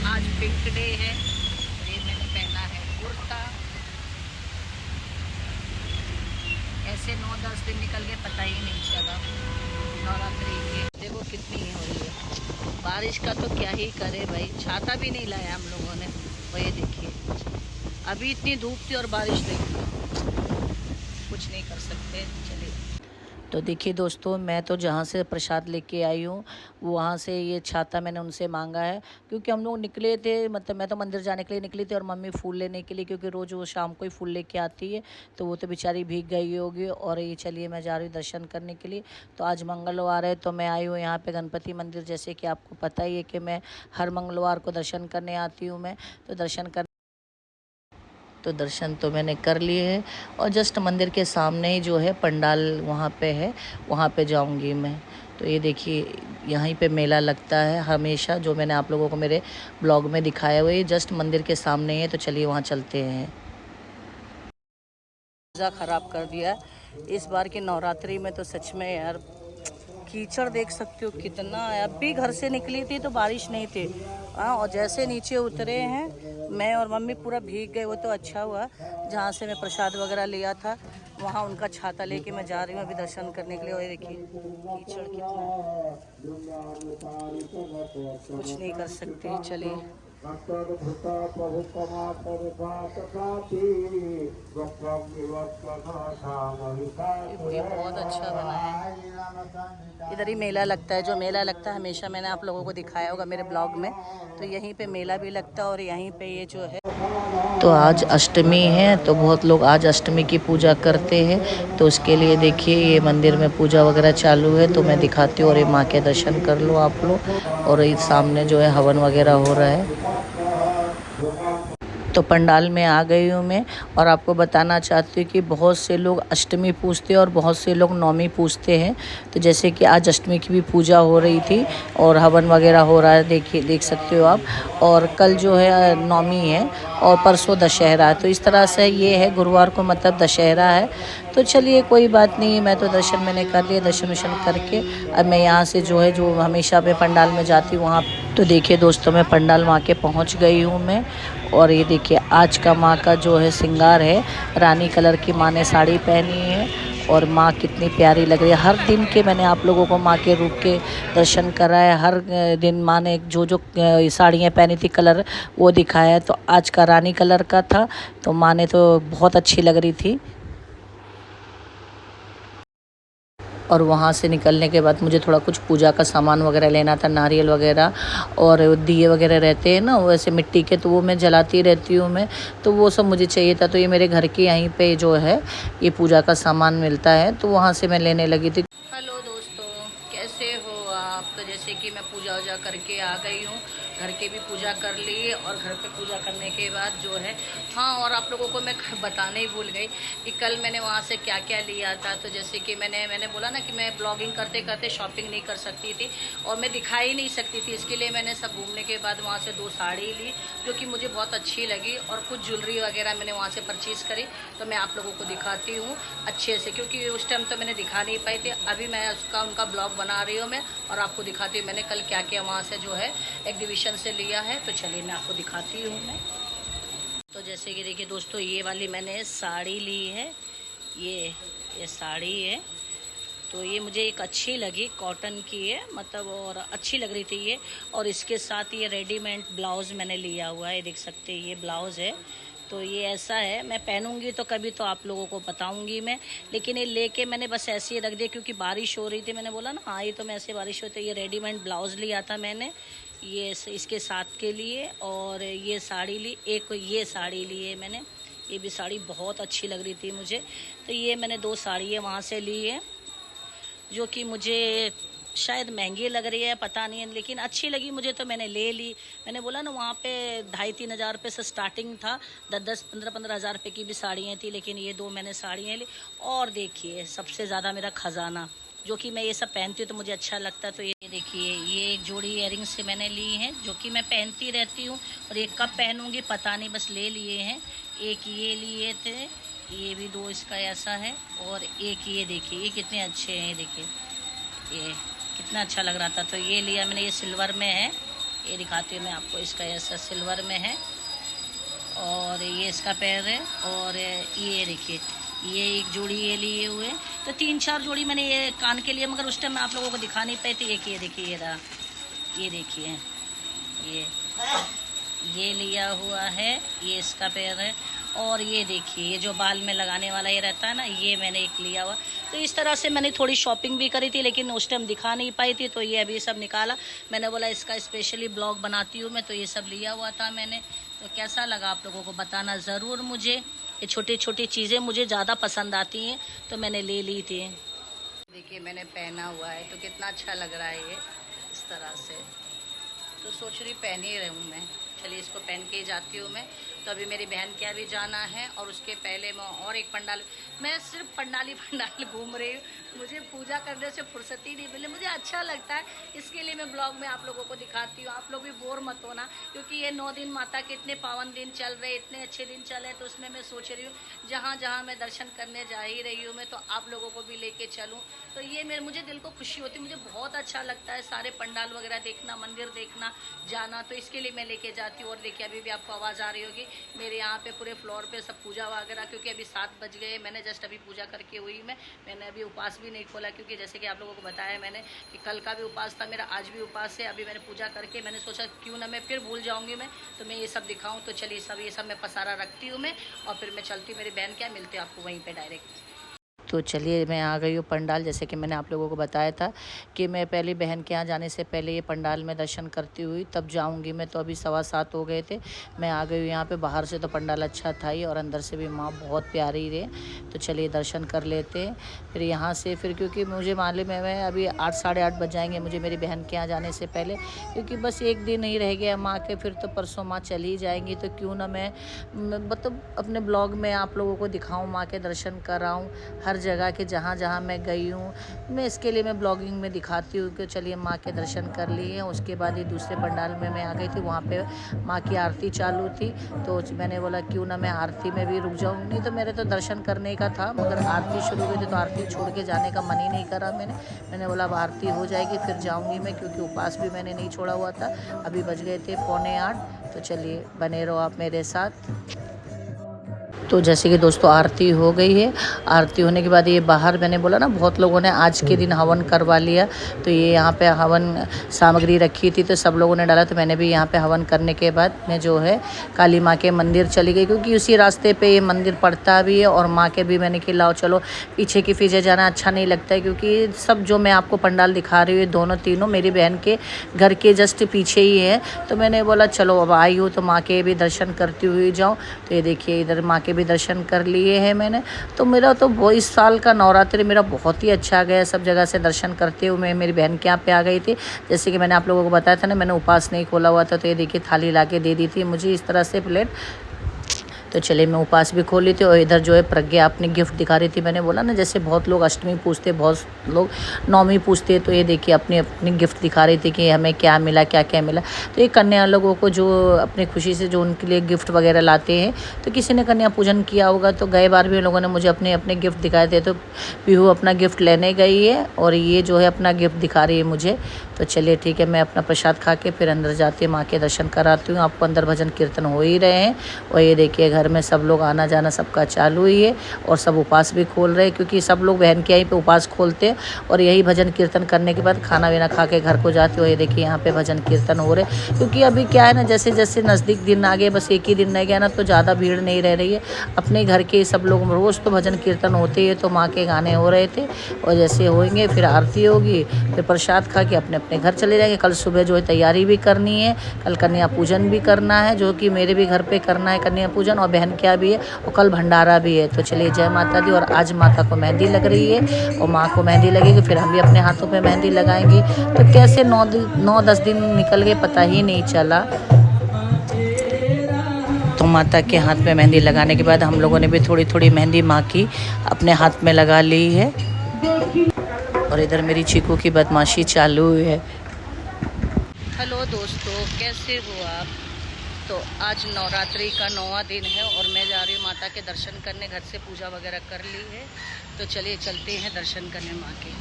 आज pink day है। ये मैंने पहना है कुर्ता। ऐसे 9-10 दिन निकल गए पता ही नहीं चला। नवरात्रि के देखो कितनी हो रही है बारिश का, तो क्या ही करे भाई, छाता भी नहीं लाया हम लोगों ने। वही देखिए अभी इतनी धूप थी और बारिश देखिए, कुछ नहीं कर सकते। चलिए तो देखिए दोस्तों, मैं तो जहाँ से प्रसाद लेके आई हूँ वहाँ से ये छाता मैंने उनसे मांगा है, क्योंकि हम लोग निकले थे, मतलब मैं तो मंदिर जाने के लिए निकली थी और मम्मी फूल लेने के लिए, क्योंकि रोज़ वो शाम को ही फूल लेके आती है, तो वो तो बेचारी भीग गई होगी। और ये चलिए मैं जा रही हूँ दर्शन करने के लिए। तो आज मंगलवार है तो मैं आई हूँ यहाँ पे गणपति मंदिर। जैसे कि आपको पता ही है कि मैं हर मंगलवार को दर्शन करने आती हूँ। मैं तो दर्शन तो मैंने कर लिए हैं, और जस्ट मंदिर के सामने ही जो है पंडाल वहाँ पे है, वहाँ पे जाऊँगी मैं। तो ये देखिए यहीं पे मेला लगता है हमेशा, जो मैंने आप लोगों को मेरे ब्लॉग में दिखाया हुआ है, जस्ट मंदिर के सामने है। तो चलिए वहाँ चलते हैं। मज़ा ख़राब कर दिया इस बार की नवरात्रि में तो सच में यार। कीचड़ देख सकते हो कितना है। अब भी घर से निकली थी तो बारिश नहीं थी, हाँ, और जैसे नीचे उतरे हैं मैं और मम्मी पूरा भीग गए। वो तो अच्छा हुआ जहाँ से मैं प्रसाद वगैरह लिया था वहाँ उनका छाता लेके मैं जा रही हूँ अभी दर्शन करने के लिए। और ये देखिए कीचड़ कितना, कुछ नहीं कर सकते। चलिए ये बहुत अच्छा बना है। इधर ही मेला लगता है, जो मेला लगता है हमेशा मैंने आप लोगों को दिखाया होगा मेरे ब्लॉग में। तो यहीं पे मेला भी लगता है और यहीं पे ये जो है, तो आज अष्टमी है तो बहुत लोग आज अष्टमी की पूजा करते हैं। तो उसके लिए देखिए ये मंदिर में पूजा वगैरह चालू है, तो मैं दिखाती हूँ। और ये माँ के दर्शन कर लो आप लोग। और ये सामने जो है हवन वगैरह हो रहा है। तो पंडाल में आ गई हूँ मैं, और आपको बताना चाहती हूँ कि बहुत से लोग अष्टमी पूजते हैं और बहुत से लोग नवमी पूजते हैं। तो जैसे कि आज अष्टमी की भी पूजा हो रही थी और हवन वगैरह हो रहा है, देखिए देख सकते हो आप। और कल जो है नवमी है और परसों दशहरा है। तो इस तरह से ये है, गुरुवार को मतलब दशहरा है। तो चलिए कोई बात नहीं, मैं तो दर्शन मैंने कर लिए। दर्शन वर्शन करके अब मैं यहाँ से जो है, जो हमेशा मैं पंडाल में जाती हूँ वहाँ। तो देखिए दोस्तों, मैं पंडाल माँ के पहुँच गई हूँ मैं। और ये देखिए आज का माँ का जो है श्रृंगार है, रानी कलर की माँ ने साड़ी पहनी है। और माँ कितनी प्यारी लग रही है। हर दिन के मैंने आप लोगों को माँ के रूप के दर्शन कराया। हर दिन माँ ने जो जो साड़ियाँ पहनी थी कलर वो दिखाया है। तो आज का रानी कलर का था, तो माँ ने तो बहुत अच्छी लग रही थी। और वहाँ से निकलने के बाद मुझे थोड़ा कुछ पूजा का सामान वगैरह लेना था, नारियल वगैरह और दिए वगैरह रहते हैं ना वैसे मिट्टी के, तो वो मैं जलाती रहती हूँ मैं। तो वो सब मुझे चाहिए था। तो ये मेरे घर के यहीं पे जो है ये पूजा का सामान मिलता है, तो वहाँ से मैं लेने लगी थी। हेलो दोस्तों, कैसे हो आप? तो जैसे कि मैं पूजा वूजा करके आ गई हूँ, घर के भी पूजा कर ली। और घर पे पूजा करने के बाद जो है, हाँ, और आप लोगों को मैं बताना ही भूल गई कि कल मैंने वहाँ से क्या क्या लिया था। तो जैसे कि मैंने बोला ना कि मैं ब्लॉगिंग करते करते शॉपिंग नहीं कर सकती थी और मैं दिखा ही नहीं सकती थी, इसके लिए मैंने सब घूमने के बाद वहाँ से 2 साड़ी ली जो कि मुझे बहुत अच्छी लगी। और कुछ ज्वेलरी वगैरह मैंने वहाँ से परचेज़ करी, तो मैं आप लोगों को दिखाती हूँ अच्छे से, क्योंकि उस टाइम तो मैंने दिखा नहीं पाई थी। अभी मैं उनका ब्लॉग बना रही हूँ मैं, और आपको दिखाती हूँ मैंने कल क्या क्या वहाँ से जो है एग्जीबिशन से लिया है। तो चलिए मैं आपको दिखाती हूँ मैं। तो जैसे कि देखिए दोस्तों, ये वाली मैंने साड़ी ली है, ये साड़ी है। तो ये मुझे एक अच्छी लगी, कॉटन की है मतलब, और अच्छी लग रही थी ये। और इसके साथ ये रेडीमेड ब्लाउज़ मैंने लिया हुआ है, देख सकते हैं ये ब्लाउज़ है। तो ये ऐसा है, मैं पहनूंगी तो कभी तो आप लोगों को बताऊंगी मैं। लेकिन ये लेके मैंने बस ऐसे ही रख दिया क्योंकि बारिश हो रही थी। मैंने बोला ना, हाँ, ये तो मैं ऐसे बारिश होती है। ये रेडीमेड ब्लाउज़ लिया था मैंने ये इसके साथ के लिए। और ये साड़ी ली, एक ये साड़ी ली है मैंने, ये भी साड़ी बहुत अच्छी लग रही थी मुझे। तो ये मैंने 2 साड़ियाँ वहाँ से ली है, जो कि मुझे शायद महंगी लग रही है, पता नहीं है, लेकिन अच्छी लगी मुझे तो मैंने ले ली। मैंने बोला ना, वहाँ पे 2,500-3 हज़ार रुपये से स्टार्टिंग था, 10-10, 15-15 हज़ार रुपये की भी साड़ियाँ थी, लेकिन ये 2 मैंने साड़ियाँ ली। और देखिए सबसे ज़्यादा मेरा खजाना, जो कि मैं ये सब पहनती हूँ तो मुझे अच्छा लगता है। तो ये देखिए, ये एक जोड़ी इयरिंग्स से मैंने ली हैं, जो कि मैं पहनती रहती हूँ। और ये कब पहनूँगी पता नहीं, बस ले लिए हैं। एक ये लिए थे, ये भी 2 इसका ऐसा है। और एक ये देखिए, ये कितने अच्छे हैं, ये देखिए, ये कितना अच्छा लग रहा था। तो ये लिया मैंने, ये सिल्वर में है। ये दिखाती हूँ मैं आपको। इसका ऐसा सिल्वर में है और ये इसका पैर है। और ये देखिए, ये एक जोड़ी ये लिए हुए, तो 3-4 जोड़ी मैंने ये कान के लिए, मगर उस टाइम मैं आप लोगों को दिखा नहीं पाई थी। एक ये देखिए, ये रहा, ये देखिए, ये लिया हुआ है, ये इसका पैर है। और ये देखिए, ये जो बाल में लगाने वाला ये रहता है ना, ये मैंने एक लिया हुआ। तो इस तरह से मैंने थोड़ी शॉपिंग भी करी थी, लेकिन उस टाइम दिखा नहीं पाई थी, तो ये अभी सब निकाला। मैंने बोला इसका स्पेशली ब्लॉग बनाती हूँ मैं, तो ये सब लिया हुआ था मैंने। तो कैसा लगा आप लोगों को बताना ज़रूर मुझे। ये छोटी छोटी चीज़ें मुझे ज़्यादा पसंद आती हैं, तो मैंने ले ली थी। देखिए मैंने पहना हुआ है, तो कितना अच्छा लग रहा है ये इस तरह से। तो सोच रही पहन ही रहूँ मैं। चलिए इसको पहन के ही जाती हूँ मैं। तो अभी मेरी बहन के यहाँ भी जाना है, और उसके पहले मैं और एक पंडाल, मैं सिर्फ पंडाल घूम रही हूँ। मुझे पूजा करने से फुर्सत ही नहीं मिली। मुझे अच्छा लगता है, इसके लिए मैं ब्लॉग में आप लोगों को दिखाती हूँ। आप लोग भी बोर मत होना, क्योंकि ये 9 दिन माता के इतने पावन दिन चल रहे, इतने अच्छे दिन चले, तो उसमें मैं सोच रही हूँ जहाँ जहाँ मैं दर्शन करने जा ही रही हूँ मैं, तो आप लोगों को भी लेके चलूँ। तो ये मुझे दिल को खुशी होती है, मुझे बहुत अच्छा लगता है सारे पंडाल वगैरह देखना, मंदिर देखना, जाना। तो इसके लिए मैं लेके जाती हूँ। और देखिए अभी भी आपको आवाज़ आ रही होगी, मेरे यहाँ पे पूरे फ्लोर पे सब पूजा वगैरह, क्योंकि अभी 7 बज गए। मैंने जस्ट अभी पूजा करके हुई मैंने अभी उपवास भी नहीं खोला, क्योंकि जैसे कि आप लोगों को बताया मैंने कि कल का भी उपवास था मेरा, आज भी उपवास है। अभी मैंने पूजा करके मैंने सोचा क्यों ना मैं फिर भूल जाऊँगी मैं, तो मैं ये सब दिखाऊँ। तो चलिए ये सब मैं पसारा रखती हूँ मैं, और फिर मैं चलती हूँ मेरी बहन क्या, मिलते हैं आपको वहीं पर डायरेक्ट। तो चलिए मैं आ गई हूँ पंडाल। जैसे कि मैंने आप लोगों को बताया था कि मैं पहले बहन के यहाँ जाने से पहले ये पंडाल में दर्शन करती हुई तब जाऊँगी मैं। तो अभी 7:15 हो गए थे, मैं आ गई हूँ यहाँ पे। बाहर से तो पंडाल अच्छा था ही, और अंदर से भी माँ बहुत प्यारी रहे। तो चलिए दर्शन कर लेते हैं फिर यहाँ से। फिर क्योंकि मुझे मालूम है मैं अभी 8 साढ़े 8 बज जाएंगे मुझे मेरी बहन के यहाँ जाने से पहले, क्योंकि बस एक दिन ही रह गया माँ के, फिर तो परसों माँ चली जाएंगी। तो क्यों ना मैं मतलब अपने ब्लॉग में आप लोगों को दिखाऊँ, माँ के दर्शन कराऊँ हर जगह के, जहाँ जहाँ मैं गई हूँ मैं। इसके लिए मैं ब्लॉगिंग में दिखाती हूँ कि चलिए माँ के दर्शन कर लिए। उसके बाद ये दूसरे पंडाल में मैं आ गई थी, वहाँ पे माँ की आरती चालू थी। तो मैंने बोला क्यों ना मैं आरती में भी रुक जाऊँ। नहीं तो मेरे तो दर्शन करने का था, मगर आरती शुरू हुई थी तो आरती छोड़ के जाने का मन ही नहीं करा मैंने बोला अब आरती हो जाएगी फिर जाऊँगी मैं, क्योंकि उपवास भी मैंने नहीं छोड़ा हुआ था। अभी बज गए थे 7:45। तो चलिए बने रहो आप मेरे साथ। तो जैसे कि दोस्तों आरती हो गई है। आरती होने के बाद ये बाहर, मैंने बोला ना बहुत लोगों ने आज के दिन हवन करवा लिया। तो ये यहाँ पे हवन सामग्री रखी थी तो सब लोगों ने डाला। तो मैंने भी यहाँ पे हवन करने के बाद मैं जो है काली माँ के मंदिर चली गई, क्योंकि उसी रास्ते पे ये मंदिर पड़ता भी है। और माँ के भी मैंने कि लाओ चलो, पीछे की पीछे जाना अच्छा नहीं लगता है, क्योंकि सब जो मैं आपको पंडाल दिखा रही हूँ दोनों तीनों मेरी बहन के घर के जस्ट पीछे ही है। तो मैंने बोला चलो अब आई हूँ तो माँ के भी दर्शन करती हुई जाऊँ। तो ये देखिए इधर माँ के भी दर्शन कर लिए हैं मैंने। तो मेरा तो वो इस साल का नवरात्रि मेरा बहुत ही अच्छा गया। सब जगह से दर्शन करते हुए मैं मेरी बहन के यहाँ पे आ गई थी। जैसे कि मैंने आप लोगों को बताया था ना, मैंने उपवास नहीं खोला हुआ था। तो ये देखिए थाली ला के दे दी थी मुझे इस तरह से प्लेट। तो चलिए मैं उपवास भी खोल ली थी। और इधर जो है प्रज्ञा अपनी गिफ्ट दिखा रही थी। मैंने बोला ना जैसे बहुत लोग अष्टमी पूछते, बहुत लोग नवमी पूछते, तो ये देखिए अपनी अपनी गिफ्ट दिखा रही थी कि हमें क्या मिला, क्या क्या मिला। तो ये कन्या लोगों को जो अपनी खुशी से जो उनके लिए गिफ्ट वगैरह लाते हैं, तो किसी ने कन्या पूजन किया होगा। तो गए बार भी लोगों ने मुझे अपने अपने गिफ्ट दिखाए थे। तो पीहू अपना गिफ्ट लेने गई है और ये जो है अपना गिफ्ट दिखा रही है मुझे। तो चलिए ठीक है, मैं अपना प्रसाद खा के फिर अंदर जाती माँ के दर्शन कराती हूँ। आपको अंदर भजन कीर्तन हो ही रहे हैं। और ये देखिए घर में सब लोग आना जाना सबका चालू ही है, और सब उपवास भी खोल रहे हैं, क्योंकि सब लोग बहन के यहीं पे उपवास खोलते हैं। और यही भजन कीर्तन करने के बाद खाना वाना खा के घर को जाते हो। ये देखिए यहाँ पे भजन कीर्तन हो रहे, क्योंकि अभी क्या है ना, जैसे जैसे नज़दीक दिन आ गए, बस एक ही दिन रह गया ना, तो ज़्यादा भीड़ नहीं रह रही है। अपने घर के सब लोग रोज़ तो भजन कीर्तन होते हैं, तो माँ के गाने हो रहे थे। और जैसे होंगे फिर आरती होगी, फिर प्रसाद खा के अपने अपने घर चले जाएंगे। कल सुबह जो है तैयारी भी करनी है, कल कन्या पूजन भी करना है, जो कि मेरे भी घर पे करना है कन्या पूजन, और बहन क्या भी है, और कल भंडारा भी है। तो चलिए जय माता दी। और आज माता को मेहंदी लग रही है, और माँ को मेहंदी लगेगी, फिर हम भी अपने हाथों पे मेहंदी लगाएंगे। तो कैसे 9-10 दिन निकल गए पता ही नहीं चला। तो माता के हाथ में मेहंदी लगाने के बाद हम लोगों ने भी थोड़ी थोड़ी मेहंदी माँ की अपने हाथ में लगा ली है। और इधर मेरी चीकू की बदमाशी चालू है। हेलो दोस्तों, कैसे हो आप? तो आज नवरात्रि का 9वां दिन है और मैं जा रही हूँ माता के दर्शन करने। घर से पूजा वगैरह कर ली है, तो चलिए चलते हैं दर्शन करने माँ के।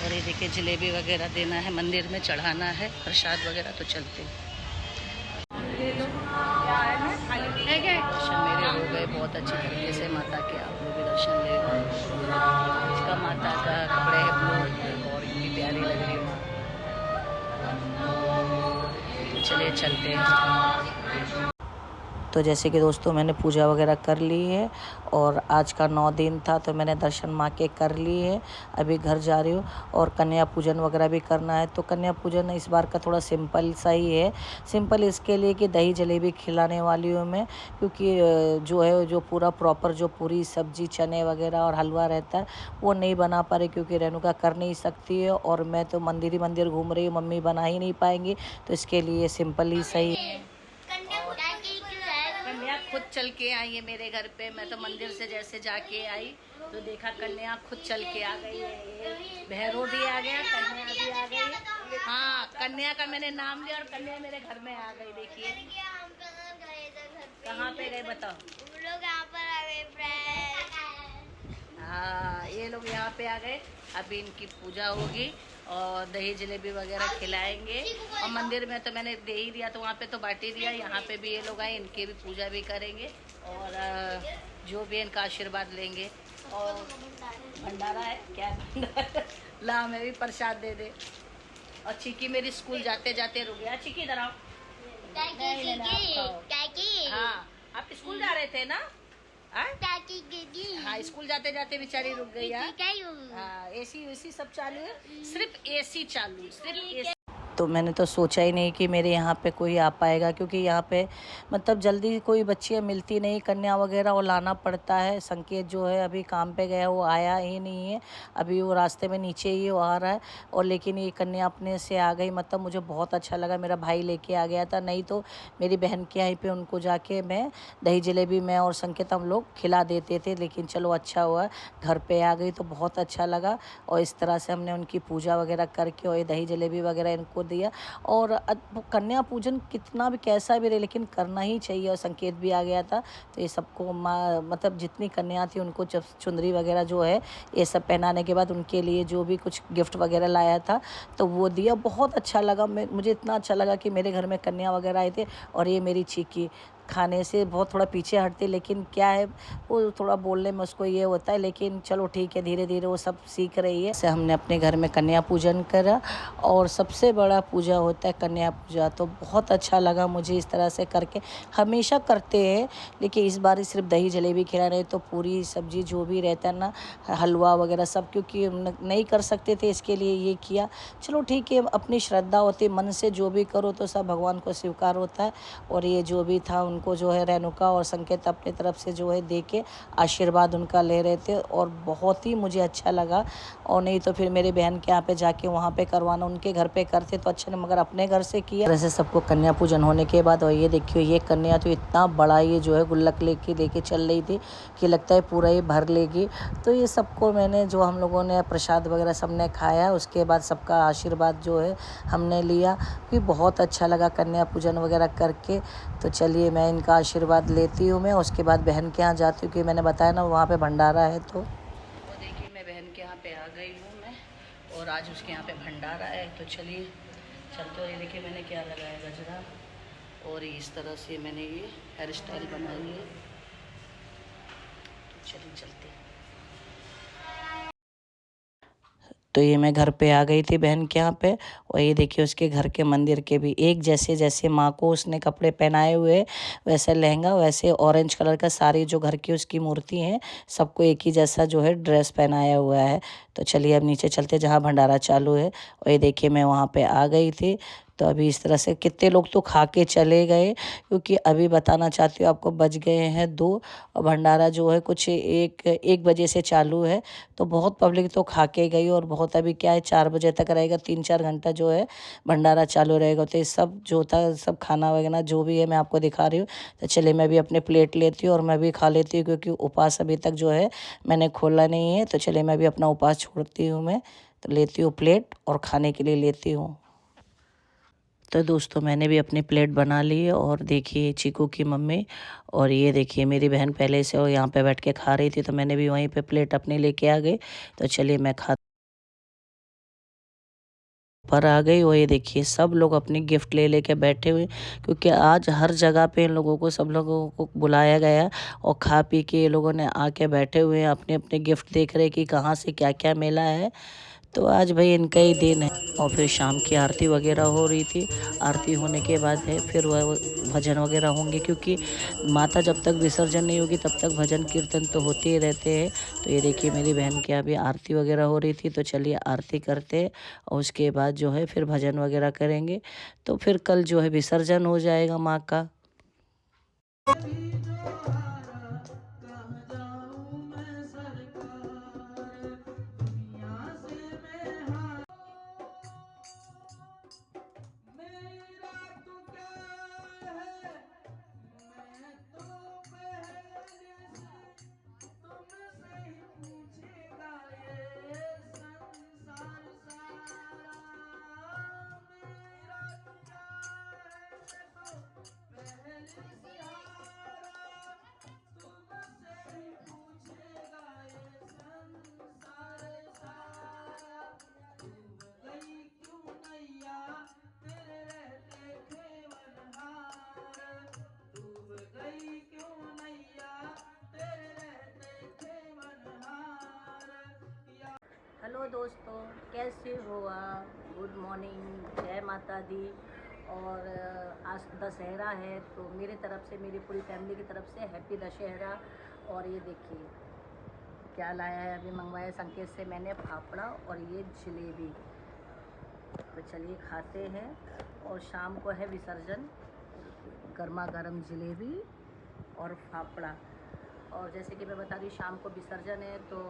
और ये देखिए जलेबी वगैरह देना है, मंदिर में चढ़ाना है प्रसाद वगैरह। तो चलते हैं। दर्शन मेरे हो गए बहुत अच्छी तरीके से माता के। आप लोग भी दर्शन ले लो। इसका माता का कपड़े है ब्लू और इतनी प्यारी लग रही है माँ। तो चलिए चलते हैं। तो जैसे कि दोस्तों मैंने पूजा वगैरह कर ली है और आज का 9 दिन था तो मैंने दर्शन माँ के कर लिए है। अभी घर जा रही हूँ और कन्या पूजन वगैरह भी करना है। तो कन्या पूजन इस बार का थोड़ा सिंपल सा ही है। सिंपल इसके लिए कि दही जलेबी खिलाने वाली हूँ मैं, क्योंकि जो है जो पूरा प्रॉपर जो पूरी सब्जी चने वगैरह और हलवा रहता है वो नहीं बना पा रही, क्योंकि रेणुका कर नहीं सकती है और मैं तो मंदिर ही मंदिर घूम रही हूँ, मम्मी बना ही नहीं पाएंगी। तो इसके लिए सिंपल ही सही है। कन्या खुद चल के आई है मेरे घर पे। मैं तो मंदिर से जैसे जाके आई तो देखा कन्या खुद चल के आ गई है। भैरव भी आ गया, कन्या भी आ गई। हाँ, कन्या का मैंने नाम लिया और कन्या मेरे घर में आ गई। देखिए कहाँ पे गए बताओ। लोग यहाँ पर आ गए। हाँ, ये लोग यहाँ पे आ गए। अभी इनकी पूजा होगी और दही जलेबी वगैरह खिलाएंगे। और मंदिर में तो मैंने दे ही दिया, तो वहाँ पे तो बांट ही दिया। यहाँ पे भी ये लोग आए, इनकी भी पूजा भी करेंगे और जो भी इनका आशीर्वाद लेंगे। और भंडारा है क्या? भंडारा ला, हमें भी प्रसाद दे दे। और चिकी मेरी स्कूल जाते जाते रुक गया। चिकी इधर आओ। हाँ, आप स्कूल जा रहे थे ना? हाँ, स्कूल जाते जाते बेचारी रुक गई। हाँ, एसी वेसी सब चालू है, सिर्फ एसी चालू, सिर्फ एसी। तो मैंने तो सोचा ही नहीं कि मेरे यहाँ पे कोई आ पाएगा, क्योंकि यहाँ पे मतलब जल्दी कोई बच्चियाँ मिलती नहीं, कन्या वगैरह वो लाना पड़ता है। संकेत जो है अभी काम पे गया, वो आया ही नहीं है। अभी वो रास्ते में नीचे ही वो आ रहा है। और लेकिन ये कन्या अपने से आ गई, मतलब मुझे बहुत अच्छा लगा। मेरा भाई लेके आ गया था, नहीं तो मेरी बहन के यहाँ पे उनको जाके मैं दही जलेबी मैं और संकेत हम लोग खिला देते थे। लेकिन चलो अच्छा हुआ घर पे आ गई तो बहुत अच्छा लगा। और इस तरह से हमने उनकी पूजा वगैरह करके और ये दही जलेबी वगैरह इनको दिया। और कन्या पूजन कितना भी कैसा भी रहे लेकिन करना ही चाहिए। और संकेत भी आ गया था तो ये सबको मतलब जितनी कन्या थी उनको जब चुंदरी वगैरह जो है ये सब पहनाने के बाद उनके लिए जो भी कुछ गिफ्ट वगैरह लाया था तो वो दिया। बहुत अच्छा लगा। मुझे इतना अच्छा लगा कि मेरे घर में कन्या वगैरह आए थे। और ये मेरी चीकी खाने से बहुत थोड़ा पीछे हटते, लेकिन क्या है वो थोड़ा बोलने में उसको ये होता है। लेकिन चलो ठीक है, धीरे धीरे वो सब सीख रही है। से हमने अपने घर में कन्या पूजन करा और सबसे बड़ा पूजा होता है कन्या पूजा। तो बहुत अच्छा लगा मुझे इस तरह से करके। हमेशा करते हैं लेकिन इस बार सिर्फ दही जलेबी खिला रहे, तो पूरी सब्जी जो भी रहता है ना, हलवा वगैरह सब, क्योंकि नहीं कर सकते थे इसके लिए ये किया। चलो ठीक है, अपनी श्रद्धा होती है, मन से जो भी करो तो सब भगवान को स्वीकार होता है। और ये जो भी था उनको जो है रेणुका और संकेत अपनी तरफ से जो है दे के आशीर्वाद उनका ले रहे थे और बहुत ही मुझे अच्छा लगा। और नहीं तो फिर मेरी बहन के यहाँ पे जाके वहाँ पे करवाना, उनके घर पे करते तो अच्छा नहीं, मगर अपने घर से किया। वैसे सबको कन्या पूजन होने के बाद और ये देखियो ये कन्या तो इतना बड़ा ये जो है गुल्लक लेके चल रही थी कि लगता है पूरा ये भर लेगी। तो ये सबको मैंने जो हम लोगों ने प्रसाद वगैरह सबने खाया, उसके बाद सबका आशीर्वाद जो है हमने लिया। कि बहुत अच्छा लगा कन्या पूजन वगैरह करके। तो चलिए मैं इनका आशीर्वाद लेती हूँ मैं, उसके बाद बहन के यहाँ जाती हूँ कि मैंने बताया ना वहाँ पे भंडारा है। तो वो देखिए मैं बहन के यहाँ पे आ गई हूँ मैं, और आज उसके यहाँ पे भंडारा है। तो चलिए चलते हो। ये देखिए मैंने क्या लगाया, गजरा, और इस तरह से मैंने ये हेयर स्टाइल बनाई है। तो चलिए चलते हैं। तो ये मैं घर पे आ गई थी बहन के यहाँ पे, और ये देखिए उसके घर के मंदिर के भी एक जैसे, जैसे माँ को उसने कपड़े पहनाए हुए वैसे लहंगा, वैसे ऑरेंज कलर का सारी जो घर की उसकी मूर्ति हैं सबको एक ही जैसा जो है ड्रेस पहनाया हुआ है। तो चलिए अब नीचे चलते जहाँ भंडारा चालू है। और ये देखिए मैं वहाँ पे आ गई थी। तो अभी इस तरह से कितने लोग तो खा के चले गए, क्योंकि अभी बताना चाहती हूँ आपको बज गए हैं 2 और भंडारा जो है कुछ 1 बजे से चालू है। तो बहुत पब्लिक तो खा के गई और बहुत अभी क्या है 4 बजे तक रहेगा, 3-4 घंटा जो है भंडारा चालू रहेगा। तो ये सब जो था सब खाना वगैरह जो भी है मैं आपको दिखा रही हूँ। तो चलिए मैं भी अपने प्लेट लेती हूँ और मैं भी खा लेती हूँ, क्योंकि उपवास अभी तक जो है मैंने खोला नहीं है। तो चलिए मैं भी अपना उपवास छोड़ती हूँ मैं, तो लेती हूँ प्लेट और खाने के लिए लेती हूँ। तो दोस्तों मैंने भी अपनी प्लेट बना ली है, और देखिए चीकू की मम्मी और ये देखिए मेरी बहन पहले से और यहाँ पे बैठ के खा रही थी, तो मैंने भी वहीं पे प्लेट अपनी लेके आ गई। तो चलिए मैं खा पर आ गई। और ये देखिए सब लोग अपनी गिफ्ट ले लेके बैठे हुए, क्योंकि आज हर जगह पे इन लोगों को, सब लोगों को बुलाया गया और खा पी के ये लोगों ने आके बैठे हुए हैं, अपने अपने गिफ्ट देख रहे कि कहाँ से क्या क्या मिला है। तो आज भाई इनका ही दिन है। और फिर शाम की आरती वगैरह हो रही थी। आरती होने के बाद है फिर वह भजन वगैरह होंगे, क्योंकि माता जब तक विसर्जन नहीं होगी तब तक भजन कीर्तन तो होते ही रहते हैं। तो ये देखिए मेरी बहन की अभी आरती वगैरह हो रही थी, तो चलिए आरती करते हैं और उसके बाद जो है फिर भजन वगैरह करेंगे। तो फिर कल जो है विसर्जन हो जाएगा माँ का। हेलो दोस्तों, कैसे हो आप? गुड मॉर्निंग, जय माता दी। और आज दशहरा है, तो मेरे तरफ से, मेरी पूरी फैमिली की तरफ से हैप्पी दशहरा। और ये देखिए क्या लाया है, अभी मंगवाया संकेत से मैंने, फाफड़ा और ये जलेबी। तो चलिए खाते हैं। और शाम को है विसर्जन, गर्मा गर्म जलेबी और फाफड़ा। और जैसे कि मैं बता रही, शाम को विसर्जन है तो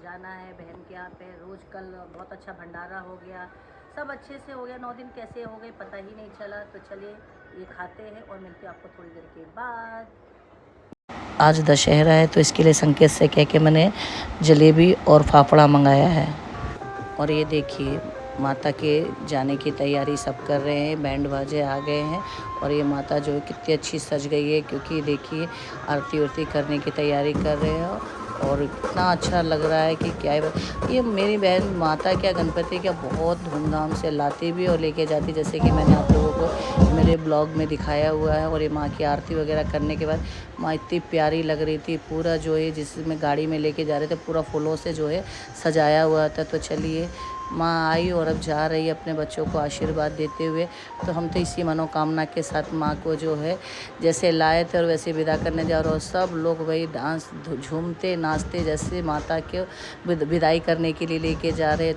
जाना है बहन के यहाँ पे। रोज़ कल बहुत अच्छा भंडारा हो गया, सब अच्छे से हो गया। 9 दिन कैसे हो गए पता ही नहीं चला। तो चलिए ये खाते हैं और मिलते हैं आपको थोड़ी देर के बाद। आज दशहरा है तो इसके लिए संकेत से कह के मैंने जलेबी और फाफड़ा मंगाया है। और ये देखिए माता के जाने की तैयारी सब कर रहे हैं, बैंड बाजे आ गए हैं। और ये माता जो है कितनी अच्छी सज गई है, क्योंकि देखिए आरती उरती करने की तैयारी कर रहे हैं। और इतना अच्छा लग रहा है कि क्या है। ये मेरी बहन माता क्या, गणपति क्या बहुत धूमधाम से लाती भी और लेके जाती, जैसे कि मैंने आप लोगों को मेरे ब्लॉग में दिखाया हुआ है। और ये माँ की आरती वगैरह करने के बाद माँ इतनी प्यारी लग रही थी। पूरा जो है जिसमें गाड़ी में लेके जा रहे थे पूरा फूलों से जो है सजाया हुआ था। तो चलिए माँ आई और अब जा रही है अपने बच्चों को आशीर्वाद देते हुए। तो हम तो इसी मनोकामना के साथ माँ को जो है जैसे लाए थे और वैसे विदा करने जा रहे। और सब लोग वही डांस झूमते नाचते जैसे माता के विदाई करने के लिए लेके जा रहे।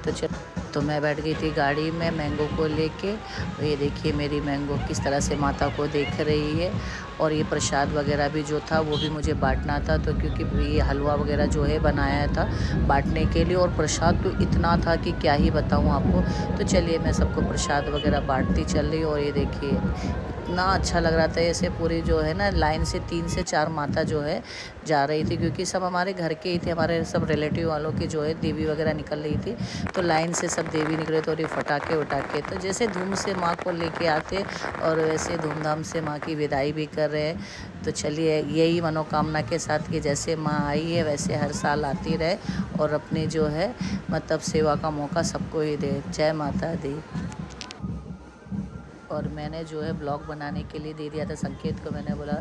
तो मैं बैठ गई थी गाड़ी में मैंगो को लेके। और ये देखिए मेरी मैंगो किस तरह से माता को देख रही है। और ये प्रसाद वगैरह भी जो था वो भी मुझे बांटना था, तो क्योंकि ये हलवा वगैरह जो है बनाया था बांटने के लिए। और प्रसाद तो इतना था कि क्या ही बताऊँ आपको। तो चलिए मैं सबको प्रसाद वगैरह बांटती चल रही। और ये देखिए इतना अच्छा लग रहा था। ऐसे पूरी जो है ना लाइन से 3 से 4 माता जो है जा रही थी, क्योंकि सब हमारे घर के ही थे, हमारे सब रिलेटिव वालों की जो है देवी वगैरह निकल रही थी। तो लाइन से सब देवी निकले। तो और ये फटाके उटाके तो जैसे धूम से माँ को लेके आते और वैसे धूमधाम से माँ की विदाई भी कर रहे हैं। तो चलिए यही मनोकामना के साथ कि जैसे माँ आई है वैसे हर साल आती रहे और अपने जो है मतलब सेवा का मौका सबको ही दे। जय माता दी। और मैंने जो है ब्लॉग बनाने के लिए दे दिया था संकेत को। मैंने बोला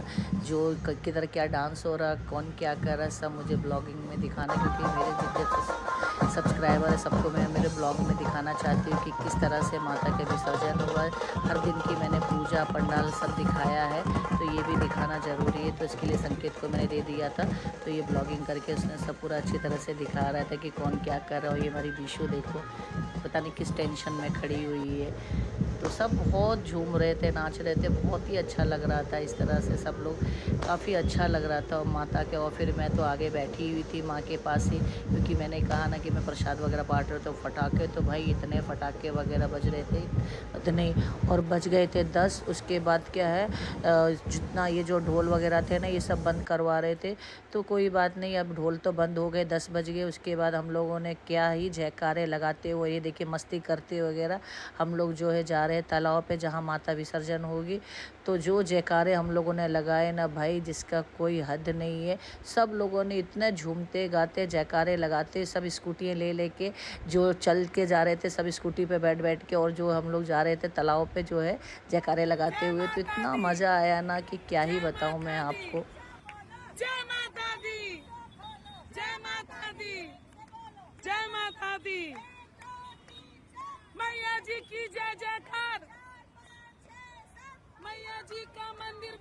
जो किधर क्या डांस हो रहा, कौन क्या कर रहा, सब मुझे ब्लॉगिंग में दिखाना, क्योंकि मेरे जितने सब्सक्राइबर है सबको मैं मेरे ब्लॉग में दिखाना चाहती हूँ कि किस तरह से माता के विसर्जन हुआ है। हर दिन की मैंने पूजा पंडाल सब दिखाया है, तो ये भी दिखाना ज़रूरी है। तो इसके लिए संकेत को मैंने दे दिया था। तो ये ब्लॉगिंग करके उसने सब पूरा अच्छी तरह से दिखा रहा था कि कौन क्या कर रहा है। और ये हमारी विशु देखो पता नहीं किस टेंशन में खड़ी हुई है। तो सब बहुत झूम रहे थे, नाच रहे थे, बहुत ही अच्छा लग रहा था। इस तरह से सब लोग काफ़ी अच्छा लग रहा था। और माता के, और फिर मैं तो आगे बैठी हुई थी माँ के पास ही, क्योंकि मैंने कहा ना कि मैं प्रसाद वगैरह बांट रहे। तो फटाके तो भाई इतने फटाके वगैरह बज रहे थे इतने, और बज गए थे 10। उसके बाद क्या है जितना ये जो ढोल वगैरह थे ना ये सब बंद करवा रहे थे। तो कोई बात नहीं, अब ढोल तो बंद हो गए, 10 बज गए। उसके बाद हम लोगों ने क्या ही जयकारे लगाते हुए ये देखिए मस्ती करते वगैरह हम लोग जो है जा रहे रहे तालाब पे जहाँ माता विसर्जन होगी। तो जो जयकारे हम लोगों ने लगाए ना भाई, जिसका कोई हद नहीं है। सब लोगों ने इतने झूमते गाते जयकारे लगाते, सब स्कूटियाँ ले लेके, जो चल के जा रहे थे सब स्कूटी पे बैठ बैठ के, और जो हम लोग जा रहे थे तालाब पे जो है जयकारे लगाते हुए। तो इतना मज़ा आया ना कि क्या ही बताऊँ मैं आपको। जय माता दी, जय माता दी, जय माता दी, मैया जी की जय जयकार, मैया जी का मंदिर।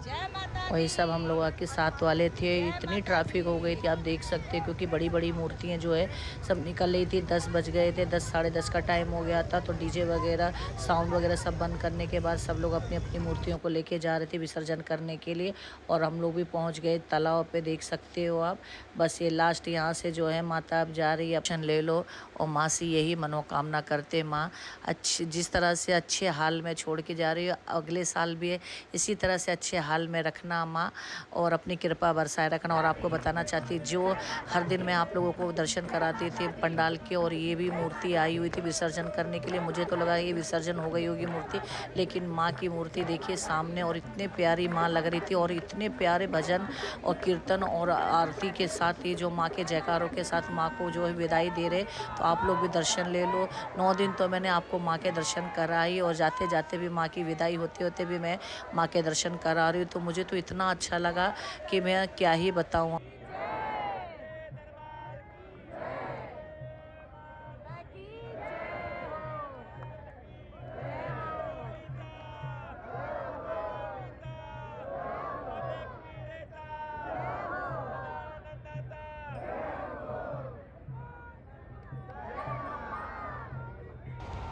जय माता वही सब हम लोग के साथ वाले थे। इतनी ट्रैफिक हो गई थी आप देख सकते हैं, क्योंकि बड़ी बड़ी मूर्तियाँ जो है सब निकल रही थी। 10 बज गए थे, 10 साढ़े 10 का टाइम हो गया था। तो डीजे वगैरह साउंड वगैरह सब बंद करने के बाद सब लोग अपनी अपनी मूर्तियों को लेके जा रहे थे विसर्जन करने के लिए। और हम लोग भी पहुँच गए तालाब पे, देख सकते हो आप। बस ये लास्ट यहाँ से जो है माता अब जा रही है, ऑप्शन ले लो। और माँ से यही मनोकामना करते, माँ अच्छी जिस तरह से अच्छे हाल में छोड़ के जा रही हो, अगले साल भी इसी तरह से अच्छे हाल में रखना माँ, और अपनी कृपा बरसाए रखना। और आपको बताना चाहती, जो हर दिन मैं आप लोगों को दर्शन कराती थी पंडाल के, और ये भी मूर्ति आई हुई थी विसर्जन करने के लिए। मुझे तो लगा ये विसर्जन हो गई होगी मूर्ति, लेकिन माँ की मूर्ति देखिए सामने, और इतने प्यारी माँ लग रही थी। और इतने प्यारे भजन और कीर्तन और आरती के साथ ही जो माँ के जयकारों के साथ माँ को जो है विदाई दे रहे। तो आप लोग भी दर्शन ले लो। 9 दिन तो मैंने आपको माँ के दर्शन कराई, और जाते जाते भी माँ की विदाई होते होते भी मैं माँ के दर्शन करा रही हूँ। तो मुझे तो इतना अच्छा लगा कि मैं क्या ही बताऊँ।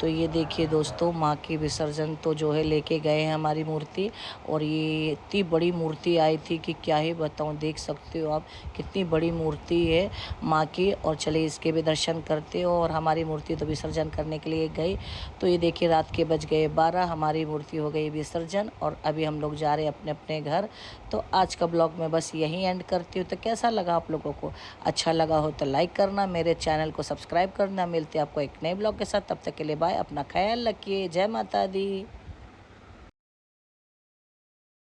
तो ये देखिए दोस्तों, माँ की विसर्जन तो जो है लेके गए हैं हमारी मूर्ति। और ये इतनी बड़ी मूर्ति आई थी कि क्या ही बताऊँ। देख सकते हो आप कितनी बड़ी मूर्ति है माँ की। और चले इसके भी दर्शन करते हो। और हमारी मूर्ति तो विसर्जन करने के लिए गई। तो ये देखिए रात के बज गए 12, हमारी मूर्ति हो गई विसर्जन, और अभी हम लोग जा रहे हैं अपने अपने घर। तो आज का ब्लॉग मैं बस यहीं एंड करती हूँ। तो कैसा लगा आप लोगों को? अच्छा लगा हो तो लाइक करना, मेरे चैनल को सब्सक्राइब करना। मिलते हैं आपको एक नए ब्लॉग के साथ, तब तक के लिए बाय। अपना ख्याल रखिए। जय माता दी।